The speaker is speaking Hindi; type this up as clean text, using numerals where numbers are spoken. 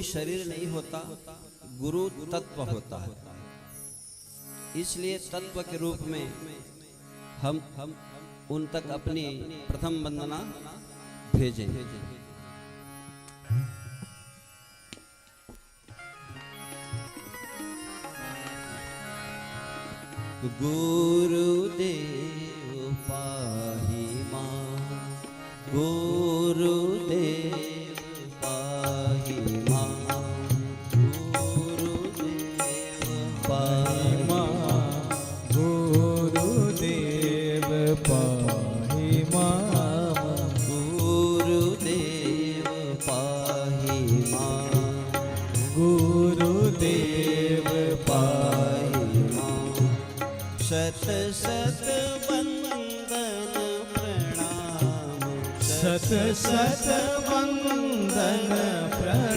शरीर नहीं होता, गुरु तत्व होता है। इसलिए तत्व के रूप में हम उन तक अपनी प्रथम वंदना भेजेंगे। गुरुदेव पाहि मां, गुरुदेव पाहि मां, गुरुदेव पाहि मां, गुरुदेव पाहि मां, गुरुदेव पाहि मां, गुरुदेव पाहि मां। शत शत वंदन प्रणाम, सत सत वंदन प्रणाम।